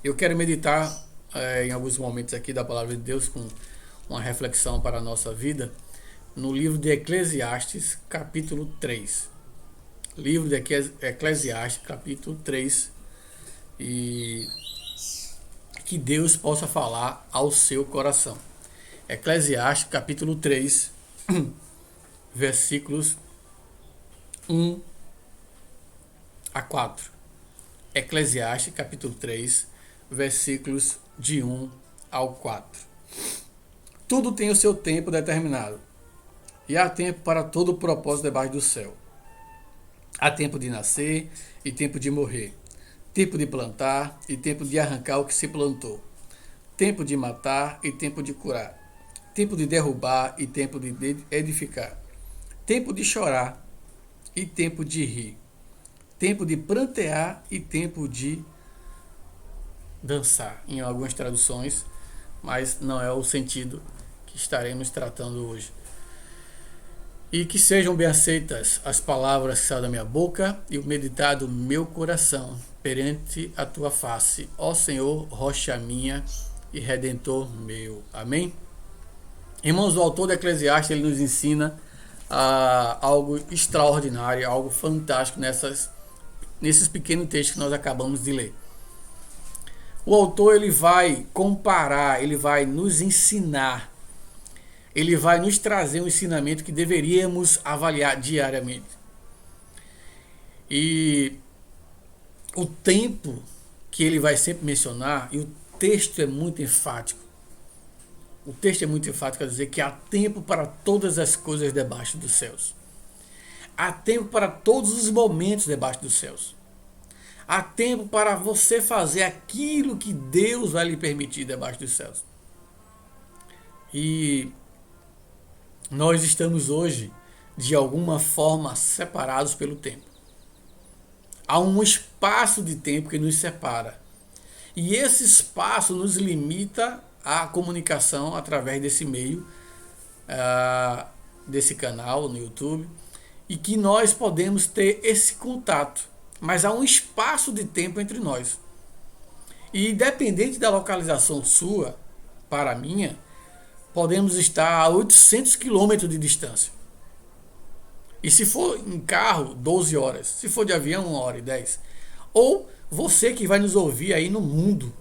Eu quero meditar em alguns momentos aqui da palavra de Deus com uma reflexão para a nossa vida no livro de Eclesiastes, capítulo 3. Livro de Eclesiastes, capítulo 3. E que Deus possa falar ao seu coração. Eclesiastes, capítulo 3, versículos 1 a 4. Eclesiastes, capítulo 3, versículos de 1 ao 4. Tudo tem o seu tempo determinado, e há tempo para todo o propósito debaixo do céu. Há tempo de nascer e tempo de morrer, tempo de plantar e tempo de arrancar o que se plantou, tempo de matar e tempo de curar, tempo de derrubar e tempo de edificar, tempo de chorar e tempo de rir, tempo de prantear e tempo de dançar, em algumas traduções, mas não é o sentido que estaremos tratando hoje. E que sejam bem aceitas as palavras que saem da minha boca e o meditar do meu coração perante a tua face, ó Senhor, rocha minha e redentor meu. Amém? Irmãos, o autor do Eclesiastes, ele nos ensina algo extraordinário, algo fantástico nesses pequenos textos que nós acabamos de ler. O autor, ele vai comparar, ele vai nos ensinar, ele vai nos trazer um ensinamento que deveríamos avaliar diariamente. E o tempo que ele vai sempre mencionar, e o texto é muito enfático. O texto é muito enfático a dizer que há tempo para todas as coisas debaixo dos céus. Há tempo para todos os momentos debaixo dos céus. Há tempo para você fazer aquilo que Deus vai lhe permitir debaixo dos céus. E nós estamos hoje, de alguma forma, separados pelo tempo. Há um espaço de tempo que nos separa. E esse espaço nos limita à comunicação através desse meio, desse canal no YouTube, e que nós podemos ter esse contato. Mas há um espaço de tempo entre nós. E independente da localização sua para a minha, podemos estar a 800 quilômetros de distância. E se for em carro, 12 horas. Se for de avião, 1 hora e 10. Ou você que vai nos ouvir aí no mundo.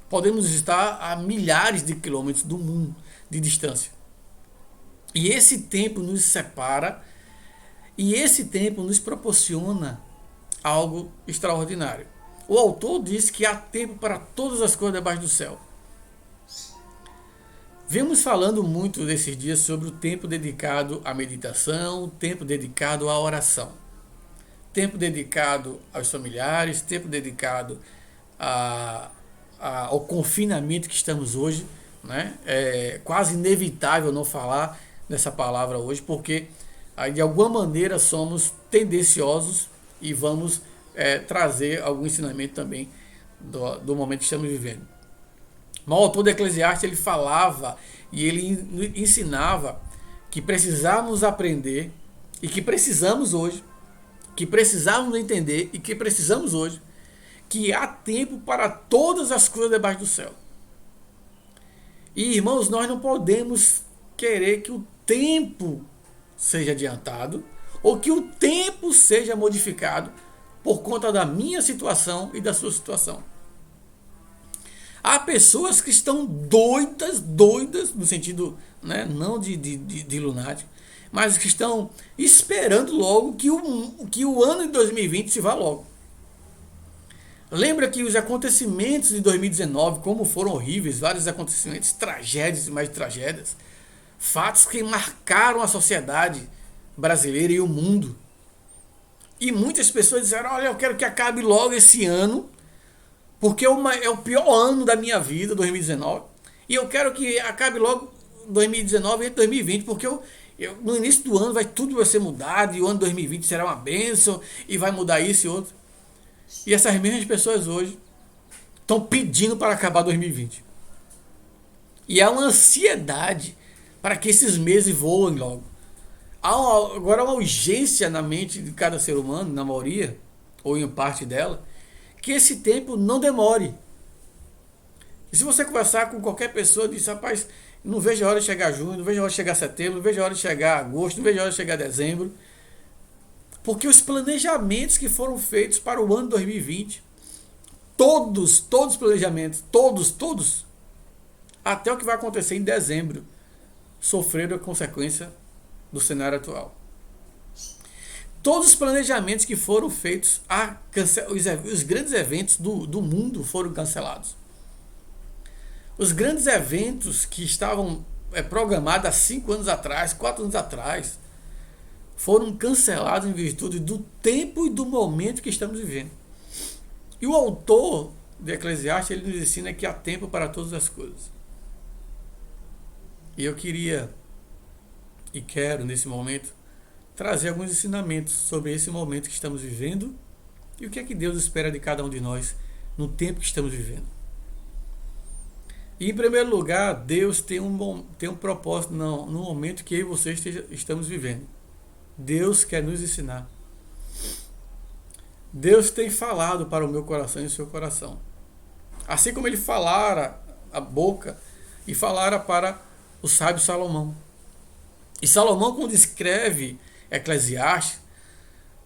Podemos estar a milhares de quilômetros do mundo de distância. E esse tempo nos separa. E esse tempo nos proporciona algo extraordinário. O autor diz que há tempo para todas as coisas debaixo do céu. Vemos falando muito nesses dias sobre o tempo dedicado à meditação, o tempo dedicado à oração, tempo dedicado aos familiares, tempo dedicado ao confinamento que estamos hoje, né? É quase inevitável não falar dessa palavra hoje, porque de alguma maneira somos tendenciosos e vamos trazer algum ensinamento também do momento que estamos vivendo. O autor do Eclesiastes, ele falava e ele ensinava que precisamos aprender e que precisamos hoje, que precisamos entender e que precisamos hoje, que há tempo para todas as coisas debaixo do céu. E, irmãos, nós não podemos querer que o tempo seja adiantado ou que o tempo seja modificado por conta da minha situação e da sua situação. Há pessoas que estão doidas no sentido, né, não de lunático, mas que estão esperando logo que o ano de 2020 se vá logo. Lembra que os acontecimentos de 2019, como foram horríveis, vários acontecimentos, tragédias e mais tragédias, fatos que marcaram a sociedade brasileira e o mundo. E muitas pessoas disseram, olha, eu quero que acabe logo esse ano, porque é o pior ano da minha vida, 2019, e eu quero que acabe logo 2019 e 2020, porque no início do ano tudo vai ser mudado, e o ano 2020 será uma bênção, e vai mudar isso e outro. E essas mesmas pessoas hoje estão pedindo para acabar 2020. E há uma ansiedade para que esses meses voem logo. Há agora uma urgência na mente de cada ser humano, na maioria, ou em parte dela, que esse tempo não demore. E se você conversar com qualquer pessoa, diz, rapaz, não vejo a hora de chegar junho, não vejo a hora de chegar setembro, não vejo a hora de chegar agosto, não vejo a hora de chegar dezembro. Porque os planejamentos que foram feitos para o ano 2020, todos os planejamentos, todos, até o que vai acontecer em dezembro, sofreram a consequência do cenário atual. Todos os planejamentos que foram feitos, os grandes eventos do mundo foram cancelados. Os grandes eventos que estavam programados há 5 anos atrás, 4 anos atrás, foram cancelados em virtude do tempo e do momento que estamos vivendo. E o autor de Eclesiastes, ele nos ensina que há tempo para todas as coisas. E eu queria e quero, nesse momento, trazer alguns ensinamentos sobre esse momento que estamos vivendo e o que é que Deus espera de cada um de nós no tempo que estamos vivendo. E, em primeiro lugar, Deus tem um propósito no momento que eu e você estamos vivendo. Deus quer nos ensinar. Deus tem falado para o meu coração e o seu coração. Assim como ele falara a boca e falara para o sábio Salomão. E Salomão, quando escreve Eclesiastes,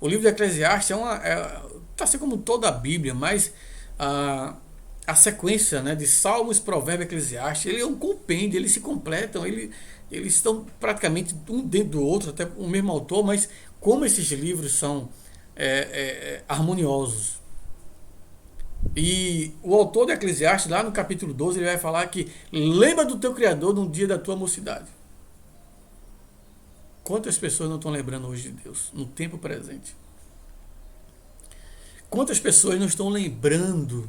o livro de Eclesiastes está assim como toda a Bíblia, mas a sequência, né, de Salmos, Provérbios e Eclesiastes, ele é um compêndio, eles se completam, eles estão praticamente um dentro do outro, até o mesmo autor, mas como esses livros são harmoniosos. E o autor de Eclesiastes, lá no capítulo 12, ele vai falar que lembra do teu Criador no dia da tua mocidade. Quantas pessoas não estão lembrando hoje de Deus, no tempo presente? Quantas pessoas não estão lembrando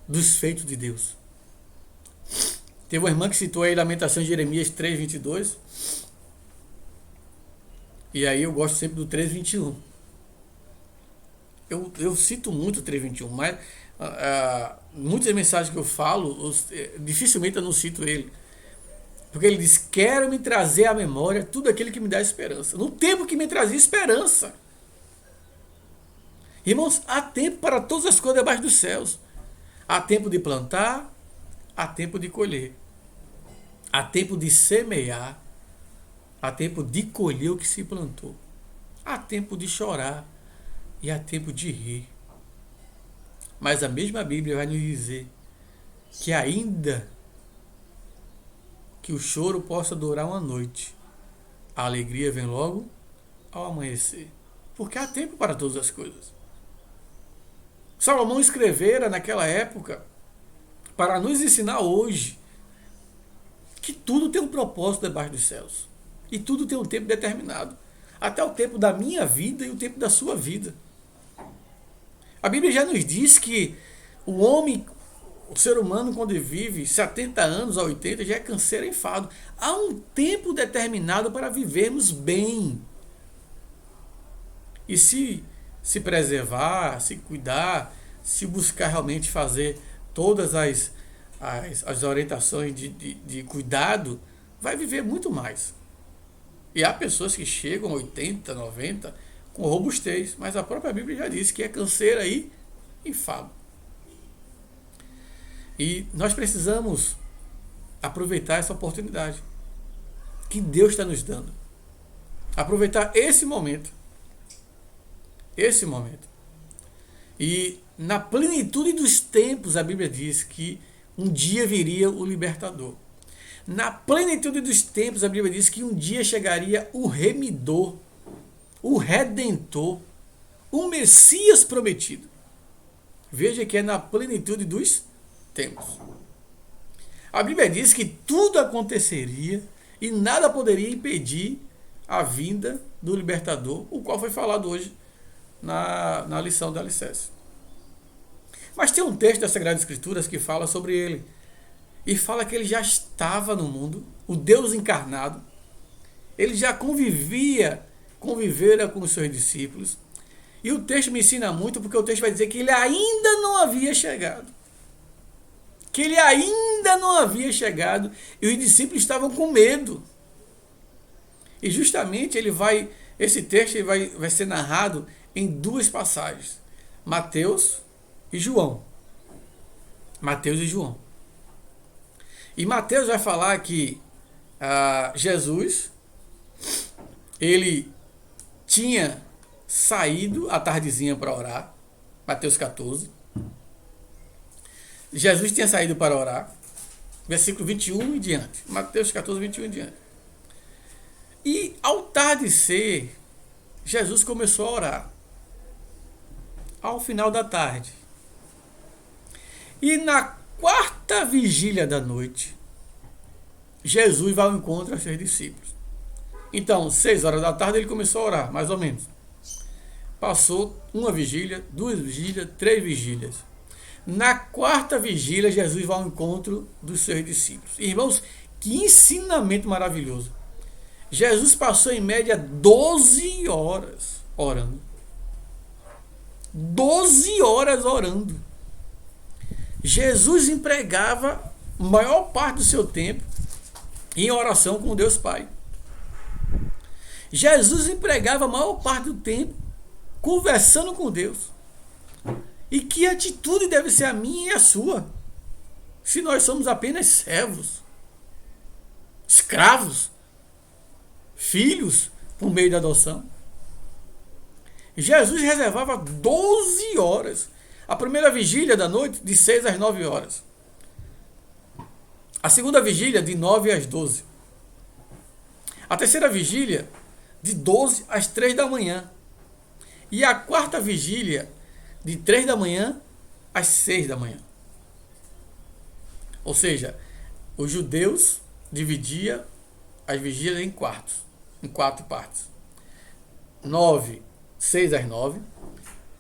dos feitos de Deus? Teve uma irmã que citou aí Lamentações de Jeremias 3:22. E aí eu gosto sempre do 3:21. Eu cito muito o 3:21, mas muitas mensagens que eu falo, dificilmente eu não cito ele. Porque ele diz, quero me trazer à memória tudo aquilo que me dá esperança. No tempo que me trazia esperança. Irmãos, há tempo para todas as coisas debaixo dos céus. Há tempo de plantar, há tempo de colher. Há tempo de semear, há tempo de colher o que se plantou. Há tempo de chorar e há tempo de rir. Mas a mesma Bíblia vai nos dizer que ainda que o choro possa durar uma noite, a alegria vem logo ao amanhecer. Porque há tempo para todas as coisas. Salomão escrevera naquela época para nos ensinar hoje que tudo tem um propósito debaixo dos céus. E tudo tem um tempo determinado. Até o tempo da minha vida e o tempo da sua vida. A Bíblia já nos diz que o homem, o ser humano, quando vive 70 anos a 80, já é canseiro e enfado. Há um tempo determinado para vivermos bem. E se preservar, se cuidar, se buscar realmente fazer todas as orientações de cuidado, vai viver muito mais. E há pessoas que chegam a 80, 90 com robustez, mas a própria Bíblia já diz que é canseira e enfado. E nós precisamos aproveitar essa oportunidade que Deus está nos dando. Aproveitar esse momento. Esse momento. E na plenitude dos tempos, a Bíblia diz que um dia viria o libertador. Na plenitude dos tempos, a Bíblia diz que um dia chegaria o remidor, o redentor, o Messias prometido. Veja que é na plenitude dos tempos. A Bíblia diz que tudo aconteceria e nada poderia impedir a vinda do libertador, o qual foi falado hoje na lição da Alicerce. Mas tem um texto das Sagradas Escrituras que fala sobre ele. E fala que ele já estava no mundo, o Deus encarnado. Ele já convivera com os seus discípulos. E o texto me ensina muito, porque o texto vai dizer que ele ainda não havia chegado. Que ele ainda não havia chegado e os discípulos estavam com medo. E justamente esse texto vai ser narrado em duas passagens. Mateus e João. Mateus e João. E Mateus vai falar que Jesus, ele tinha saído à tardezinha para orar. Mateus 14. Jesus tinha saído para orar. Versículo 21 em diante. Mateus 14, 21 em diante. E ao tardecer, Jesus começou a orar. Ao final da tarde. E na quarta vigília da noite, Jesus vai ao encontro aos seus discípulos. Então, 6 horas da tarde, ele começou a orar, mais ou menos. Passou uma vigília, 2 vigílias, 3 vigílias. Na quarta vigília, Jesus vai ao encontro dos seus discípulos. Irmãos, que ensinamento maravilhoso. Jesus passou em média 12 horas orando. 12 horas orando. Jesus empregava a maior parte do seu tempo em oração com Deus Pai. Jesus empregava a maior parte do tempo conversando com Deus. E que atitude deve ser a minha e a sua, se nós somos apenas servos, escravos, filhos por meio da adoção? Jesus reservava 12 horas. A primeira vigília da noite, de 6 às 9 horas. A segunda vigília, de 9 às 12. A terceira vigília, de 12 às 3 da manhã. E a quarta vigília, de 3 da manhã às 6 da manhã. Ou seja, os judeus dividiam as vigílias em quatro partes. 6 às 9,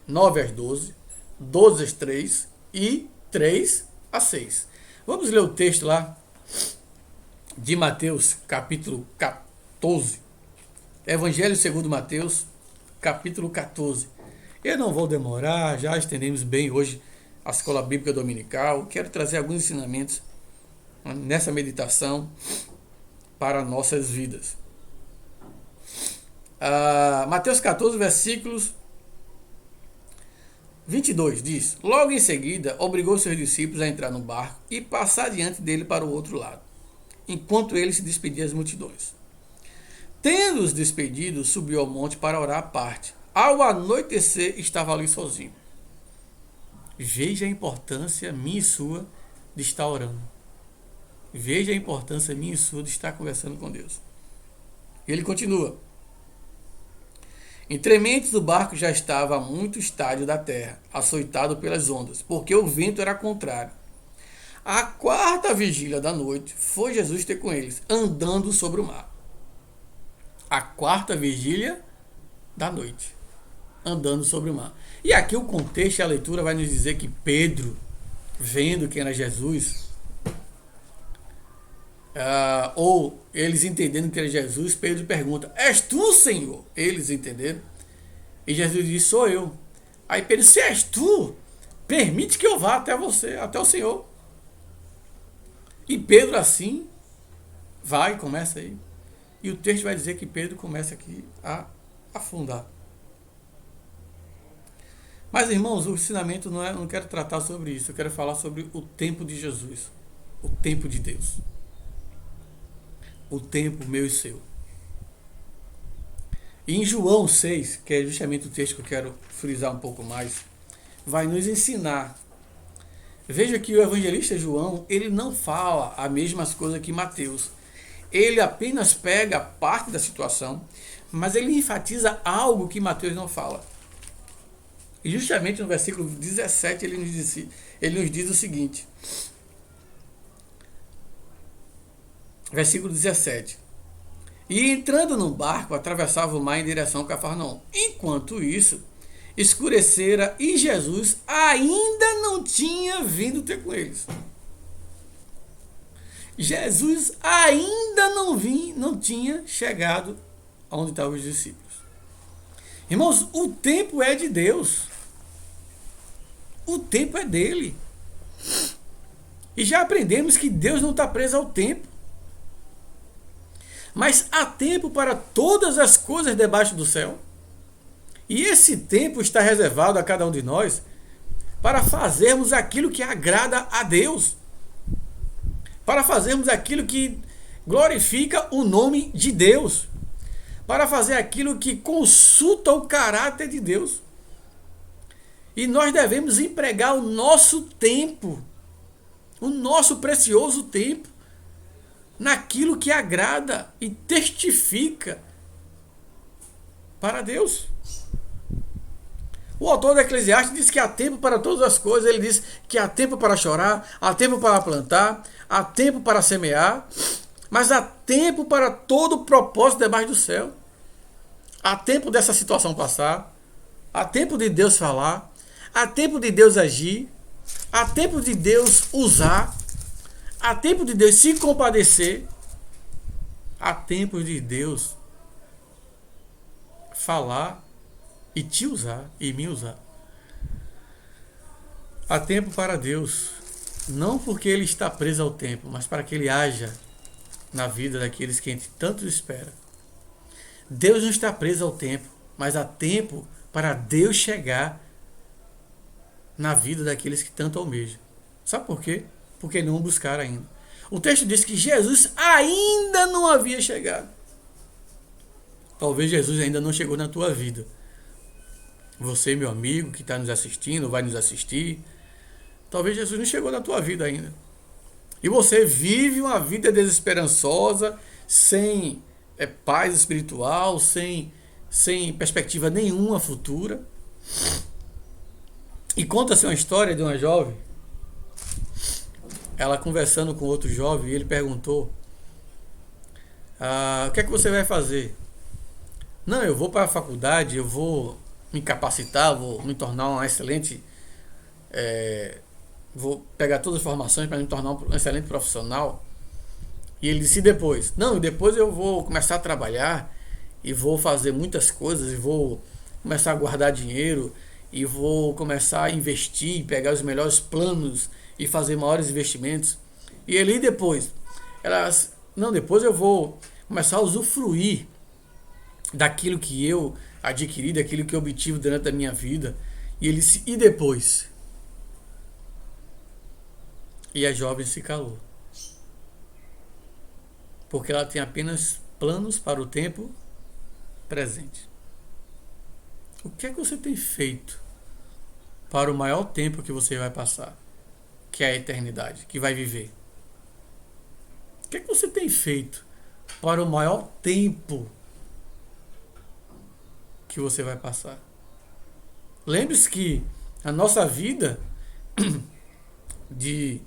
9 às 12, 12 às 3 e 3 às 6. Vamos ler o texto lá de Mateus, capítulo 14. Evangelho segundo Mateus, capítulo 14. Eu não vou demorar, já estendemos bem hoje a Escola Bíblica Dominical. Quero trazer alguns ensinamentos nessa meditação para nossas vidas. Mateus 14, versículos 22 diz: Logo em seguida, obrigou seus discípulos a entrar no barco e passar diante dele para o outro lado, enquanto ele se despedia das multidões. Tendo-os despedido, subiu ao monte para orar à parte. Ao anoitecer, estava ali sozinho. Veja a importância minha e sua de estar orando. Veja a importância minha e sua de estar conversando com Deus. E ele continua: Entre mentes do barco já estava a muito estádio da terra, açoitado pelas ondas, porque o vento era contrário. A quarta vigília da noite foi Jesus ter com eles, andando sobre o mar. A quarta vigília da noite, andando sobre o mar. E aqui o contexto e a leitura vai nos dizer que Pedro, vendo quem era Jesus, ou eles entendendo que era Jesus, Pedro pergunta: És tu, Senhor? Eles entenderam. E Jesus diz: Sou eu. Aí Pedro: Se és tu, permite que eu vá até você, até o Senhor. E Pedro assim vai, começa aí. E o texto vai dizer que Pedro começa aqui a afundar. Mas, irmãos, o ensinamento não quero tratar sobre isso. Eu quero falar sobre o tempo de Jesus. O tempo de Deus. O tempo meu e seu. E em João 6, que é justamente o texto que eu quero frisar um pouco mais, vai nos ensinar. Veja que o evangelista João, ele não fala as mesmas coisas que Mateus. Ele apenas pega parte da situação, mas ele enfatiza algo que Mateus não fala. E justamente no versículo 17 ele nos diz o seguinte. Versículo 17. E entrando no barco, atravessava o mar em direção a Cafarnaum. Enquanto isso, escurecera e Jesus ainda não tinha vindo ter com eles. Jesus ainda não tinha chegado onde estavam os discípulos. Irmãos, o tempo é de Deus. O tempo é dele. E já aprendemos que Deus não está preso ao tempo. Mas há tempo para todas as coisas debaixo do céu. E esse tempo está reservado a cada um de nós para fazermos aquilo que agrada a Deus, para fazermos aquilo que glorifica o nome de Deus, para fazer aquilo que consulta o caráter de Deus. E nós devemos empregar o nosso tempo, o nosso precioso tempo, naquilo que agrada e testifica para Deus. O autor do Eclesiastes diz que há tempo para todas as coisas. Ele diz que há tempo para chorar, há tempo para plantar, há tempo para semear, mas há tempo para todo o propósito debaixo do céu. Há tempo dessa situação passar, há tempo de Deus falar, há tempo de Deus agir, há tempo de Deus usar, há tempo de Deus se compadecer, há tempo de Deus falar e te usar e me usar. Há tempo para Deus, não porque Ele está preso ao tempo, mas para que Ele haja na vida daqueles que a gente tanto espera. Deus não está preso ao tempo, mas há tempo para Deus chegar na vida daqueles que tanto almejam. Sabe por quê? Porque não buscaram ainda. O texto diz que Jesus ainda não havia chegado. Talvez Jesus ainda não chegou na tua vida. Você, meu amigo, que está nos assistindo, vai nos assistir, talvez Jesus não chegou na tua vida ainda. E você vive uma vida desesperançosa, sem paz espiritual, sem perspectiva nenhuma futura. E conta-se uma história de uma jovem, ela conversando com outro jovem, e ele perguntou: o que é que você vai fazer? Não, eu vou para a faculdade, eu vou me capacitar, vou me tornar um excelente, vou pegar todas as formações para me tornar um excelente profissional. E ele disse: depois? Não, depois eu vou começar a trabalhar e vou fazer muitas coisas e vou começar a guardar dinheiro e vou começar a investir, pegar os melhores planos e fazer maiores investimentos. E ele: e depois? Não, depois eu vou começar a usufruir daquilo que eu adquiri, daquilo que eu obtive durante a minha vida. E ele disse: e depois? E a jovem se calou, porque ela tem apenas planos para o tempo presente. O que é que você tem feito para o maior tempo que você vai passar, que é a eternidade, que vai viver? O que é que você tem feito para o maior tempo que você vai passar? Lembre-se que a nossa vida de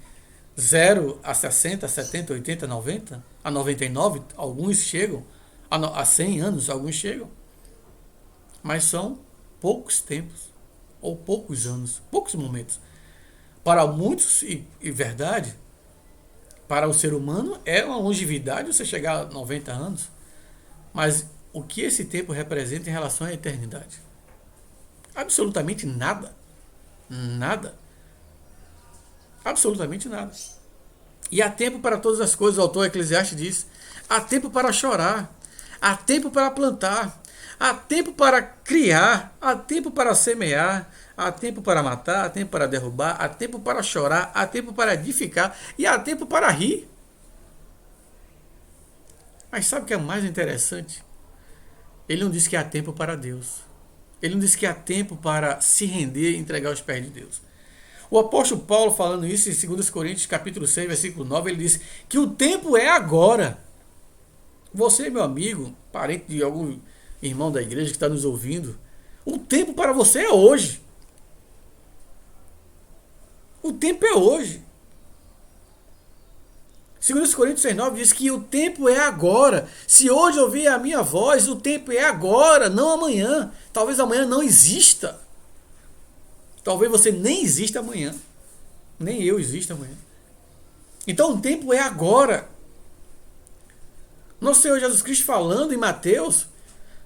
0 a 60, 70, 80, 90, a 99, alguns chegam, a 100 anos, alguns chegam, mas são poucos tempos, ou poucos anos, poucos momentos. Para muitos, e verdade, para o ser humano é uma longevidade você chegar a 90 anos, mas o que esse tempo representa em relação à eternidade? Absolutamente nada. Nada. Absolutamente nada. E há tempo para todas as coisas. O autor Eclesiastes diz: há tempo para chorar, há tempo para plantar, há tempo para criar, há tempo para semear, há tempo para matar, há tempo para derrubar, há tempo para chorar, há tempo para edificar e há tempo para rir. Mas sabe o que é mais interessante? Ele não diz que há tempo para Deus. Ele não diz que há tempo para se render e entregar aos pés de Deus. O apóstolo Paulo, falando isso em 2 Coríntios capítulo 6, versículo 9, ele diz que o tempo é agora. Você, meu amigo, parente de algum irmão da igreja que está nos ouvindo, o tempo para você é hoje. O tempo é hoje. 2 Coríntios 6,9 diz que o tempo é agora. Se hoje ouvir a minha voz, o tempo é agora, não amanhã. Talvez amanhã não exista. Talvez você nem exista amanhã. Nem eu exista amanhã. Então o tempo é agora. Nosso Senhor Jesus Cristo, falando em Mateus,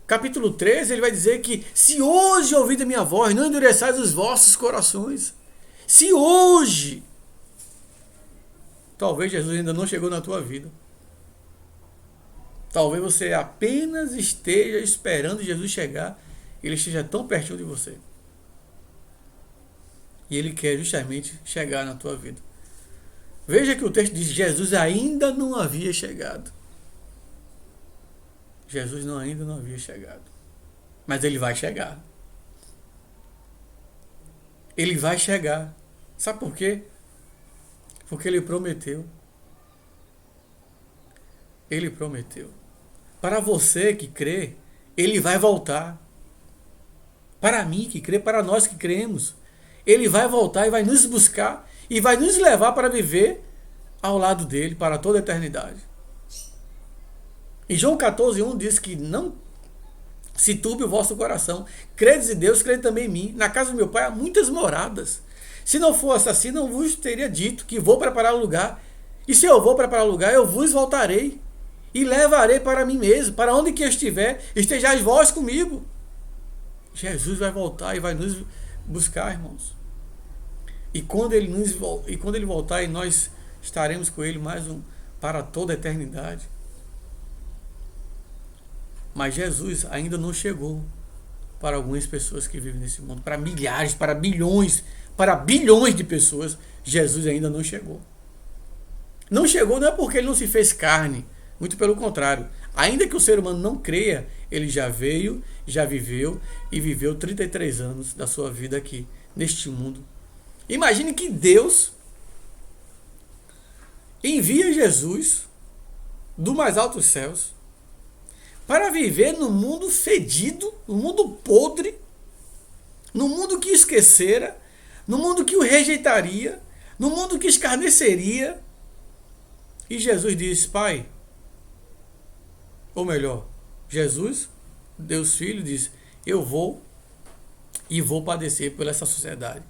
capítulo 13, ele vai dizer que se hoje ouvir a minha voz, não endureçais os vossos corações. Se hoje... Talvez Jesus ainda não chegou na tua vida. Talvez você apenas esteja esperando Jesus chegar e ele esteja tão pertinho de você. E Ele quer justamente chegar na tua vida. Veja que o texto diz: Jesus ainda não havia chegado. Jesus ainda não havia chegado. Mas Ele vai chegar. Ele vai chegar. Sabe por quê? Porque Ele prometeu. Ele prometeu. Para você que crê, Ele vai voltar. Para mim que crê, para nós que cremos, Ele vai voltar e vai nos buscar e vai nos levar para viver ao lado dele para toda a eternidade. E João 14:1 diz que não se turbe o vosso coração. Credes em Deus, crede também em mim. Na casa do meu Pai há muitas moradas. Se não fosse assim, não vos teria dito que vou preparar o lugar. E se eu vou preparar o lugar, eu vos voltarei e levarei para mim mesmo. Para onde que eu estiver, estejais vós comigo. Jesus vai voltar e vai nos buscar, irmãos. E quando ele voltar, nós estaremos com ele para toda a eternidade. Mas Jesus ainda não chegou para algumas pessoas que vivem nesse mundo. Para milhares, para bilhões de pessoas, Jesus ainda não chegou. Não chegou não é porque ele não se fez carne. Muito pelo contrário. Ainda que o ser humano não creia, ele já veio, já viveu e viveu 33 anos da sua vida aqui, neste mundo. Imagine que Deus envia Jesus do mais altos céus para viver no mundo fedido, no mundo podre, no mundo que esquecera, no mundo que o rejeitaria, no mundo que escarneceria. E Jesus disse: Pai, ou melhor, Jesus, Deus Filho, diz: eu vou e vou padecer por essa sociedade.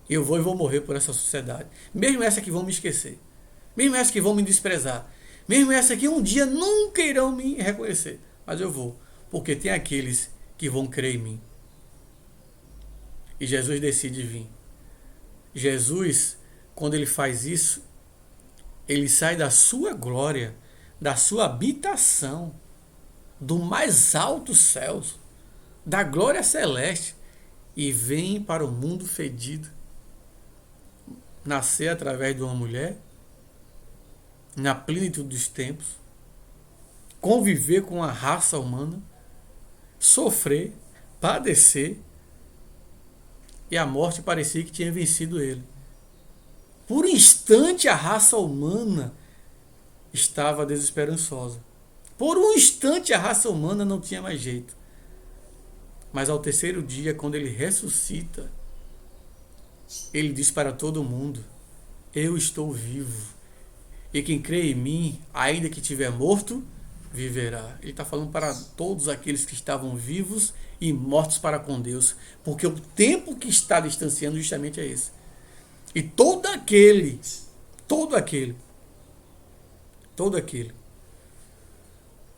Eu vou e vou morrer por essa sociedade. Mesmo essa que vão me esquecer. Mesmo essa que vão me desprezar. Mesmo essa que um dia nunca irão me reconhecer. Mas eu vou. Porque tem aqueles que vão crer em mim. E Jesus decide vir. Jesus, quando ele faz isso, ele sai da sua glória, da sua habitação, do mais altos céus, da glória celeste, e vem para o mundo fedido, nascer através de uma mulher, na plenitude dos tempos, conviver com a raça humana, sofrer, padecer, e a morte parecia que tinha vencido ele. Por um instante a raça humana estava desesperançosa. Por um instante a raça humana não tinha mais jeito. Mas ao terceiro dia, quando ele ressuscita, ele diz para todo mundo: eu estou vivo. E quem crê em mim, ainda que estiver morto, viverá. Ele está falando para todos aqueles que estavam vivos e mortos para com Deus. Porque o tempo que está distanciando justamente é esse. E todo aquele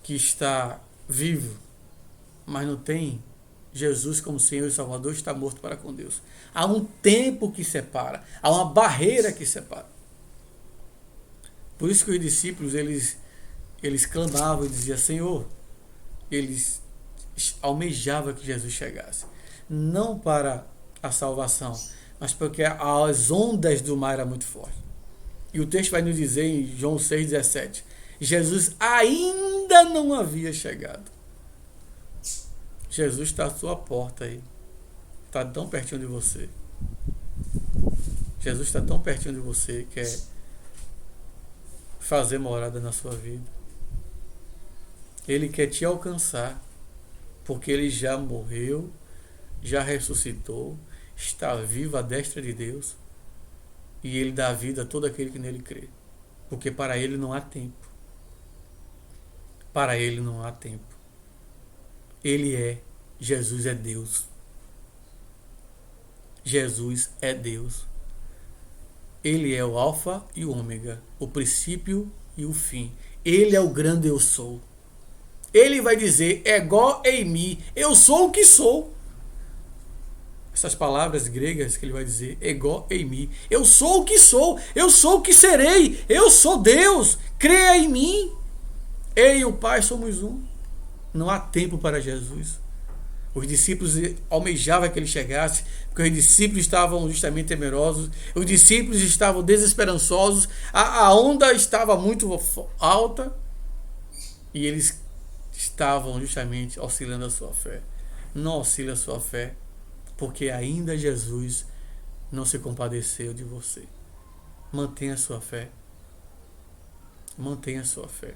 que está vivo, mas não tem Jesus como Senhor e Salvador, está morto para com Deus. Há um tempo que separa, há uma barreira que separa. Por isso que os discípulos, eles clamavam e diziam: Senhor, eles almejavam que Jesus chegasse. Não para a salvação, mas porque as ondas do mar eram muito fortes. E o texto vai nos dizer em João 6,17, Jesus ainda não havia chegado. Jesus está à sua porta aí. Está tão pertinho de você. Jesus está tão pertinho de você, quer fazer morada na sua vida. Ele quer te alcançar, porque ele já morreu, já ressuscitou, está vivo à destra de Deus, e ele dá vida a todo aquele que nele crê. Porque para ele não há tempo. Para ele não há tempo. Jesus é Deus. Jesus é Deus. Ele é o alfa e o ômega, o princípio e o fim. Ele é o grande eu sou. Ele vai dizer: ego eimi, eu sou o que sou. Essas palavras gregas que ele vai dizer: ego eimi, eu sou o que sou, eu sou o que serei, eu sou Deus, creia em mim. Eu e o Pai somos um. Não há tempo para Jesus. Os discípulos almejavam que ele chegasse, porque os discípulos estavam justamente temerosos, os discípulos estavam desesperançosos, a onda estava muito alta e eles estavam justamente oscilando a sua fé. Não oscile a sua fé, porque ainda Jesus não se compadeceu de você. Mantenha a sua fé. Mantenha a sua fé.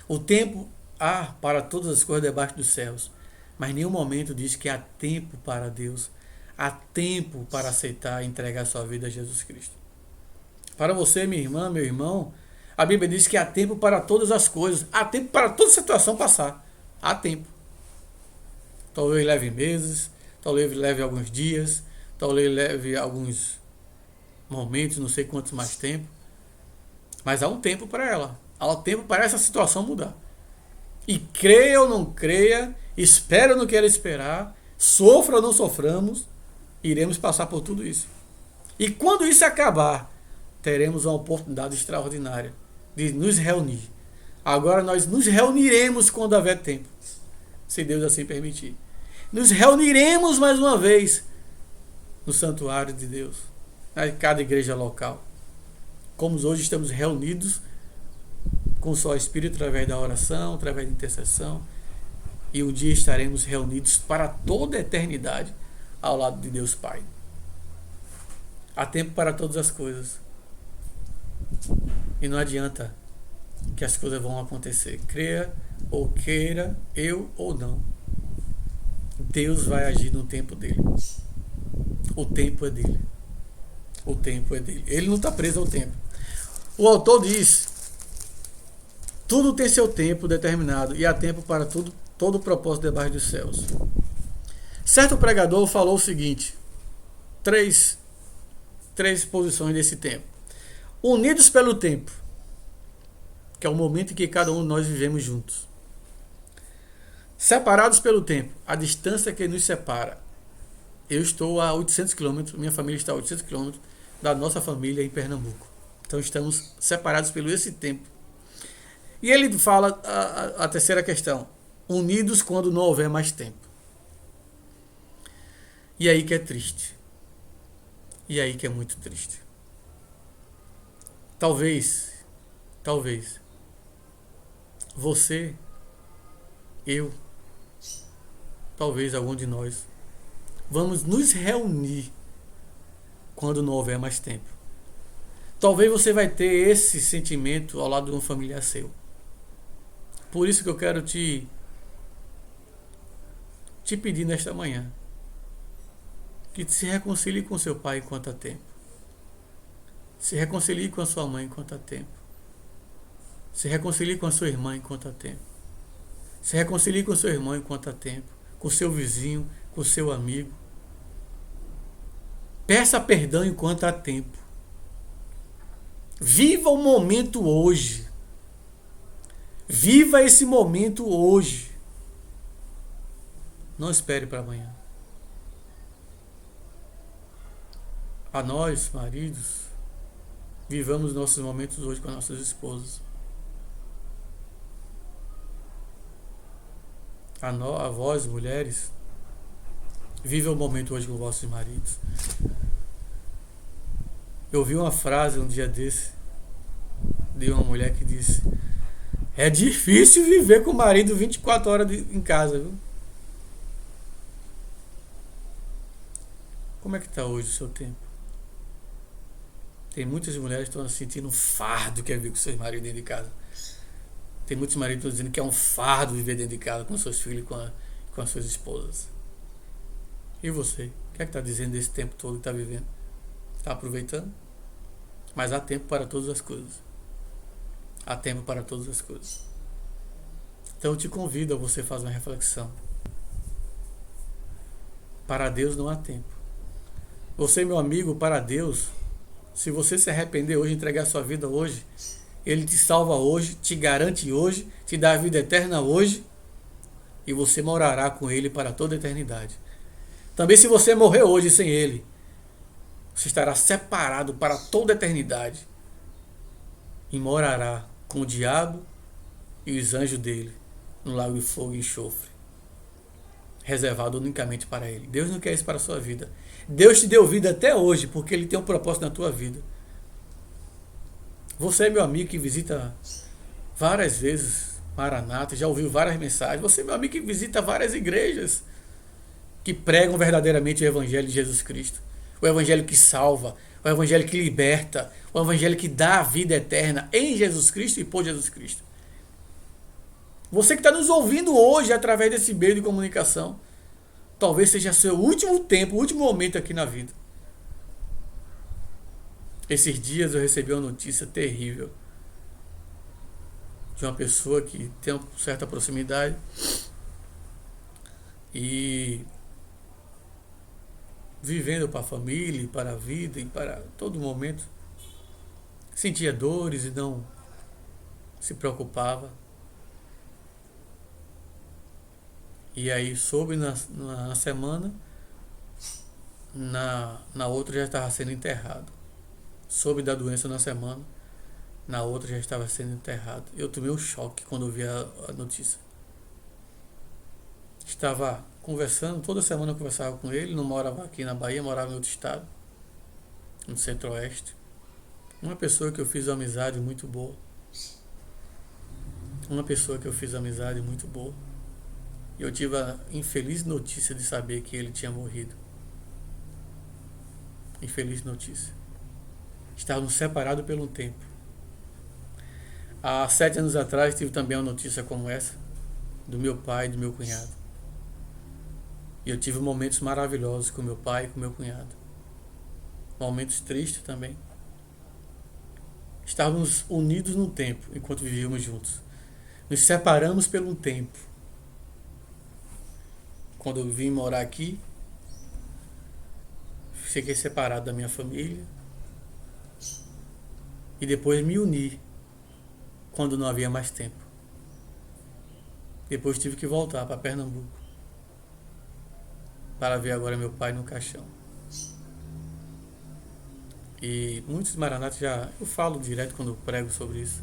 O tempo há para todas as coisas debaixo dos céus, mas em nenhum momento diz que há tempo para Deus. Há tempo para aceitar e entregar sua vida a Jesus Cristo. Para você, minha irmã, meu irmão, a Bíblia diz que há tempo para todas as coisas. Há tempo para toda situação passar. Há tempo. Talvez leve meses, talvez leve alguns dias, talvez leve alguns momentos, não sei quantos mais tempo. Mas há um tempo para ela. Há um tempo para essa situação mudar. E creia ou não creia, espere ou não queira esperar, sofra ou não soframos, iremos passar por tudo isso. E quando isso acabar, teremos uma oportunidade extraordinária de nos reunir. Agora nós nos reuniremos quando houver tempo, se Deus assim permitir. Nos reuniremos mais uma vez no santuário de Deus, em cada igreja local. Como hoje estamos reunidos com só o Espírito através da oração, através da intercessão, e um dia estaremos reunidos para toda a eternidade ao lado de Deus Pai. Há tempo para todas as coisas. E não adianta que as coisas vão acontecer. Creia ou queira, eu ou não. Deus vai agir no tempo dele. O tempo é dele. O tempo é dele. Ele não está preso ao tempo. O autor diz: tudo tem seu tempo determinado e há tempo para tudo, todo o propósito debaixo dos céus. Certo pregador falou o seguinte: três posições desse tempo. Unidos pelo tempo, que é o momento em que cada um de nós vivemos juntos. Separados pelo tempo, a distância que nos separa. Eu estou a 800 km, minha família está a 800 km da nossa família em Pernambuco. Então estamos separados pelo esse tempo. E ele fala a terceira questão: unidos quando não houver mais tempo. E aí que é triste. E aí que é muito triste. Talvez, você, eu, talvez algum de nós, vamos nos reunir quando não houver mais tempo. Talvez você vai ter esse sentimento ao lado de um familiar seu. Por isso que eu quero te pedir nesta manhã que se reconcilie com seu pai enquanto há tempo. Se reconcilie com a sua mãe enquanto há tempo. Se reconcilie com a sua irmã enquanto há tempo. Se reconcilie com seu irmão enquanto há tempo. Com seu vizinho, com seu amigo. Peça perdão enquanto há tempo. Viva o momento hoje. Viva esse momento hoje. Não espere para amanhã. A nós, maridos, vivamos nossos momentos hoje com as nossas esposas. A vós, mulheres, viva o momento hoje com vossos maridos. Eu ouvi uma frase um dia desse de uma mulher que disse: é difícil viver com o marido 24 horas em casa, viu? Como é que está hoje o seu tempo? Tem muitas mulheres que estão sentindo um fardo que é viver com seus maridos dentro de casa. Tem muitos maridos que estão dizendo que é um fardo viver dentro de casa com seus filhos e com as suas esposas. E você? O que é que está dizendo desse tempo todo que está vivendo? Está aproveitando? Mas há tempo para todas as coisas. Há tempo para todas as coisas. Então eu te convido a você fazer uma reflexão. Para Deus não há tempo. Você, meu amigo, para Deus, se você se arrepender hoje, entregar sua vida hoje, Ele te salva hoje, te garante hoje, te dá a vida eterna hoje, e você morará com Ele para toda a eternidade. Também se você morrer hoje sem Ele, você estará separado para toda a eternidade e morará com o diabo e os anjos dele no lago de fogo e enxofre. reservado unicamente para Ele. Deus não quer isso para a sua vida. Deus te deu vida até hoje, porque Ele tem um propósito na tua vida. Você é meu amigo que visita várias vezes Maranata, já ouviu várias mensagens. Você é meu amigo que visita várias igrejas que pregam verdadeiramente o Evangelho de Jesus Cristo. O Evangelho que salva, o Evangelho que liberta, o Evangelho que dá a vida eterna em Jesus Cristo e por Jesus Cristo. Você que está nos ouvindo hoje através desse meio de comunicação, talvez seja seu último tempo, último momento aqui na vida. Esses dias eu recebi uma notícia terrível de uma pessoa que tem uma certa proximidade e vivendo para a família, para a vida e para todo momento, sentia dores e não se preocupava. E aí soube na semana, na outra já estava sendo enterrado. Soube da doença na semana, na outra já estava sendo enterrado. Eu tomei um choque quando eu vi a notícia. Estava conversando, toda semana eu conversava com ele, não morava aqui na Bahia, morava em outro estado, no Centro-Oeste. Uma pessoa que eu fiz uma amizade muito boa. E eu tive a infeliz notícia de saber que ele tinha morrido. Infeliz notícia. Estávamos separados por um tempo. Há 7 anos atrás tive também uma notícia como essa, do meu pai e do meu cunhado. E eu tive momentos maravilhosos com meu pai e com meu cunhado. Momentos tristes também. Estávamos unidos no tempo, enquanto vivíamos juntos. Nos separamos por um tempo. Quando eu vim morar aqui, fiquei separado da minha família. E depois me uni, quando não havia mais tempo. Depois tive que voltar para Pernambuco, para ver agora meu pai no caixão. E muitos maranatas eu falo direto quando eu prego sobre isso.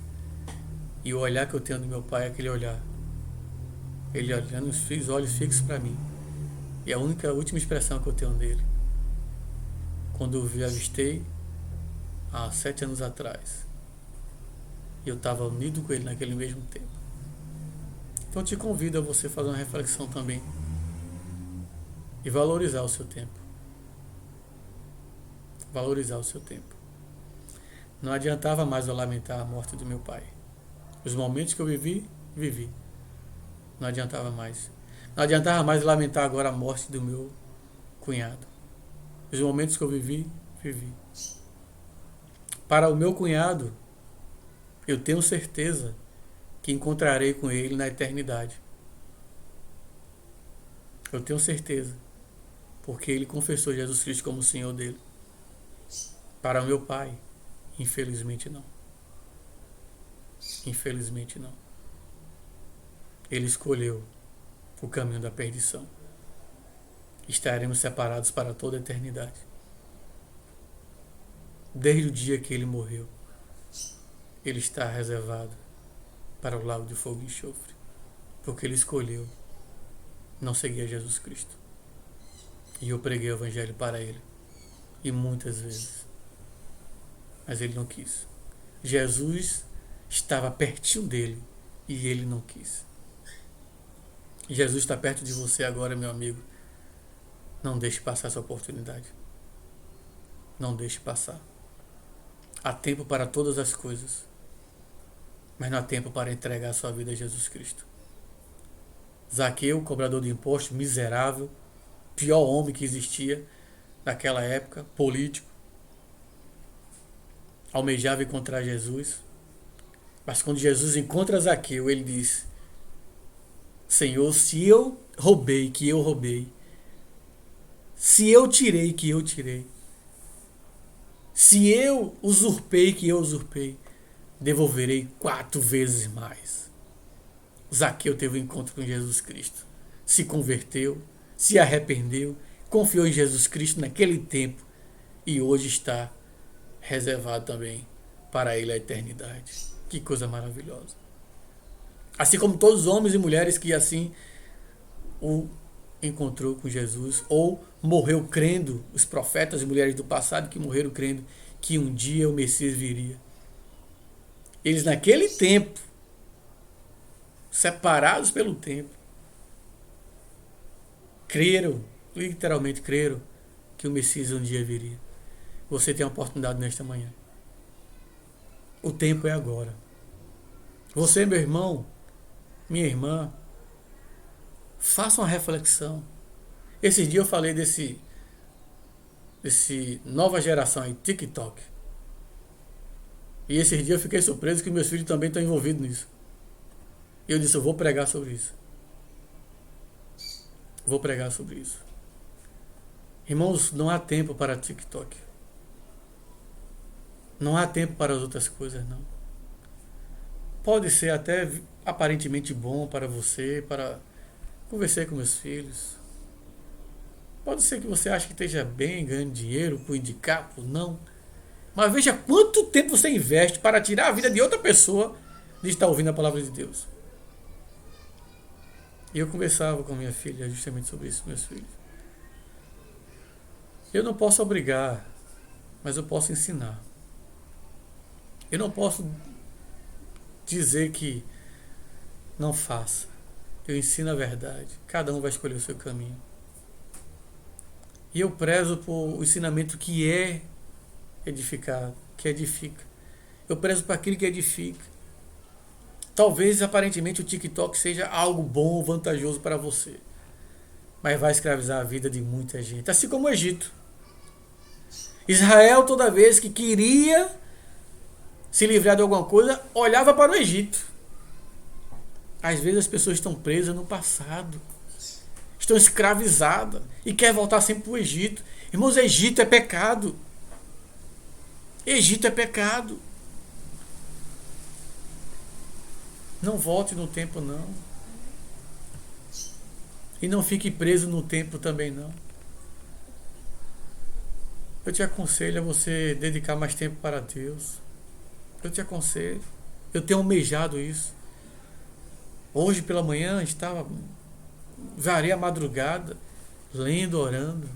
E o olhar que eu tenho do meu pai é aquele olhar. Ele olhando os olhos fixos para mim. E a última expressão que eu tenho dele. Quando eu vi, avistei, há 7 anos atrás. E eu estava unido com ele naquele mesmo tempo. Então eu te convido a você fazer uma reflexão também. E valorizar o seu tempo. Valorizar o seu tempo. Não adiantava mais eu lamentar a morte do meu pai. Os momentos que eu vivi. Não adiantava mais. Não adiantava mais lamentar agora a morte do meu cunhado. Os momentos que eu vivi. Para o meu cunhado, eu tenho certeza que encontrarei com ele na eternidade. Eu tenho certeza. Porque ele confessou Jesus Cristo como o Senhor dele. Para o meu pai, infelizmente não. Infelizmente não. Ele escolheu o caminho da perdição. Estaremos separados para toda a eternidade. Desde o dia que ele morreu, ele está reservado para o lago de fogo e enxofre, porque ele escolheu não seguir a Jesus Cristo. E eu preguei o Evangelho para ele, e muitas vezes, mas ele não quis. Jesus estava pertinho dele e ele não quis. Jesus está perto de você agora, meu amigo. Não deixe passar essa oportunidade. Não deixe passar. Há tempo para todas as coisas, mas não há tempo para entregar a sua vida a Jesus Cristo. Zaqueu, cobrador de impostos, miserável, pior homem que existia naquela época, político, almejava encontrar Jesus, mas quando Jesus encontra Zaqueu, ele diz: Senhor, se eu roubei, que eu roubei, se eu tirei, que eu tirei, se eu usurpei, que eu usurpei, devolverei 4 vezes mais. Zaqueu teve um encontro com Jesus Cristo, se converteu, se arrependeu, confiou em Jesus Cristo naquele tempo e hoje está reservado também para ele a eternidade. Que coisa maravilhosa. Assim como todos os homens e mulheres que assim o encontrou com Jesus, ou morreu crendo, os profetas e mulheres do passado que morreram crendo que um dia o Messias viria. Eles naquele tempo, separados pelo tempo, creram, literalmente creram, que o Messias um dia viria. Você tem a oportunidade nesta manhã. O tempo é agora. Você, meu irmão, minha irmã, faça uma reflexão. Esses dias eu falei desse nova geração aí, TikTok. E esses dias eu fiquei surpreso que meus filhos também estão envolvidos nisso. E eu disse, eu vou pregar sobre isso. Vou pregar sobre isso. Irmãos, não há tempo para TikTok. Não há tempo para as outras coisas, não. Pode ser até aparentemente bom para você, para conversar com meus filhos. Pode ser que você ache que esteja bem, ganhando dinheiro, por indicar, por não. Mas veja quanto tempo você investe para tirar a vida de outra pessoa de estar ouvindo a palavra de Deus. E eu conversava com minha filha justamente sobre isso, meus filhos. Eu não posso obrigar, mas eu posso ensinar. Eu não posso dizer que não faça. Eu ensino a verdade. Cada um vai escolher o seu caminho. E eu prezo por o ensinamento que é edificado, que edifica. Eu prezo por aquilo que edifica. Talvez, aparentemente, o TikTok seja algo bom, vantajoso para você. Mas vai escravizar a vida de muita gente. Assim como o Egito. Israel, toda vez que queria se livrar de alguma coisa, olhava para o Egito. Às vezes as pessoas estão presas no passado. Estão escravizadas. E querem voltar sempre para o Egito. Irmãos, Egito é pecado. Egito é pecado. Não volte no tempo, não. E não fique preso no tempo também, não. Eu te aconselho a você dedicar mais tempo para Deus. Eu te aconselho. Eu tenho almejado isso. Hoje pela manhã varei a madrugada, lendo, orando.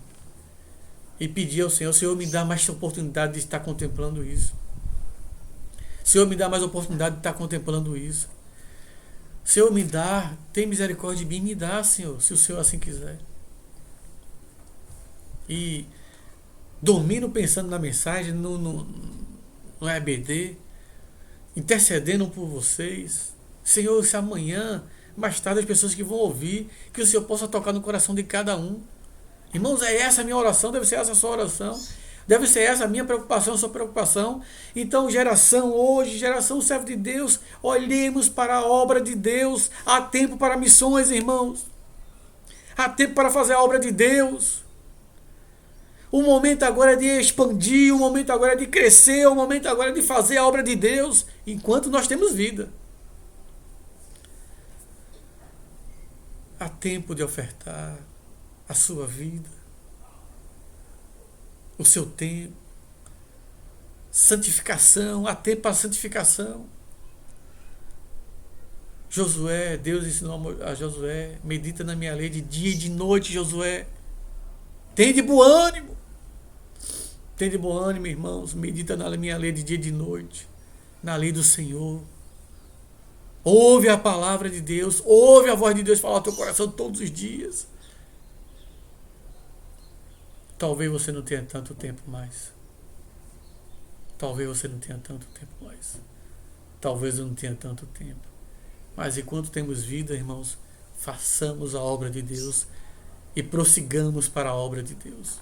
E pedi ao Senhor, Senhor, me dá mais oportunidade de estar contemplando isso. Senhor, me dá mais oportunidade de estar contemplando isso. Senhor, me dá, tem misericórdia de mim, me dá, Senhor, se o Senhor assim quiser. E dormindo pensando na mensagem, no EBD, intercedendo por vocês. Senhor, se amanhã, mais tarde, as pessoas que vão ouvir, que o Senhor possa tocar no coração de cada um. Irmãos, é essa a minha oração, deve ser essa a sua oração. Deve ser essa a minha preocupação, a sua preocupação. Então, geração hoje, geração servo de Deus, olhemos para a obra de Deus. Há tempo para missões, irmãos. Há tempo para fazer a obra de Deus. O momento agora é de expandir, o momento agora é de crescer, o momento agora é de fazer a obra de Deus, enquanto nós temos vida. Há tempo de ofertar a sua vida, o seu tempo, santificação, há tempo para santificação. Josué, Deus ensinou a Josué, medita na minha lei de dia e de noite, Josué. Tem de bom ânimo. Tem de bom ânimo, irmãos, medita na minha lei de dia e de noite, na lei do Senhor. Ouve a palavra de Deus, ouve a voz de Deus falar ao teu coração todos os dias. Talvez você não tenha tanto tempo mais. Talvez você não tenha tanto tempo mais. Talvez eu não tenha tanto tempo. Mas enquanto temos vida, irmãos, façamos a obra de Deus e prossigamos para a obra de Deus.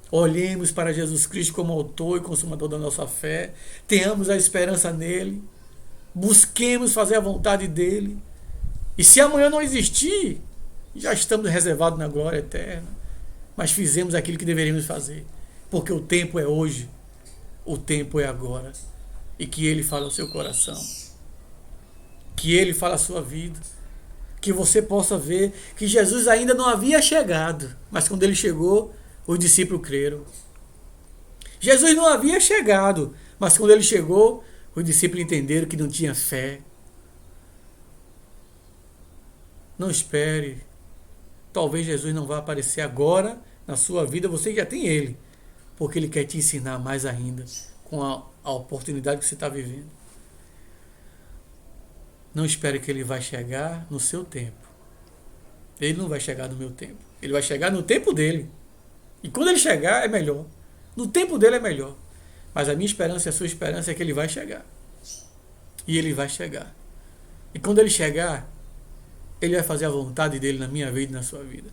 Olhemos para Jesus Cristo como autor e consumador da nossa fé. Tenhamos a esperança nele. Busquemos fazer a vontade dele. E se amanhã não existir, já estamos reservados na glória eterna. Mas fizemos aquilo que deveríamos fazer. Porque o tempo é hoje. O tempo é agora. E que ele fale ao seu coração. Que ele fale à sua vida. Que você possa ver que Jesus ainda não havia chegado. Mas quando ele chegou, os discípulos creram. Jesus não havia chegado. Mas quando ele chegou, os discípulos entenderam que não tinha fé. Não espere talvez Jesus não vá aparecer agora na sua vida, você já tem Ele, porque Ele quer te ensinar mais ainda com a oportunidade que você está vivendo. Não espere que Ele vai chegar no seu tempo. Ele não vai chegar no meu tempo. Ele vai chegar no tempo dele. E quando Ele chegar, é melhor. No tempo dele é melhor. Mas a minha esperança e a sua esperança é que Ele vai chegar. E Ele vai chegar. E quando Ele chegar, Ele vai fazer a vontade dele na minha vida e na sua vida.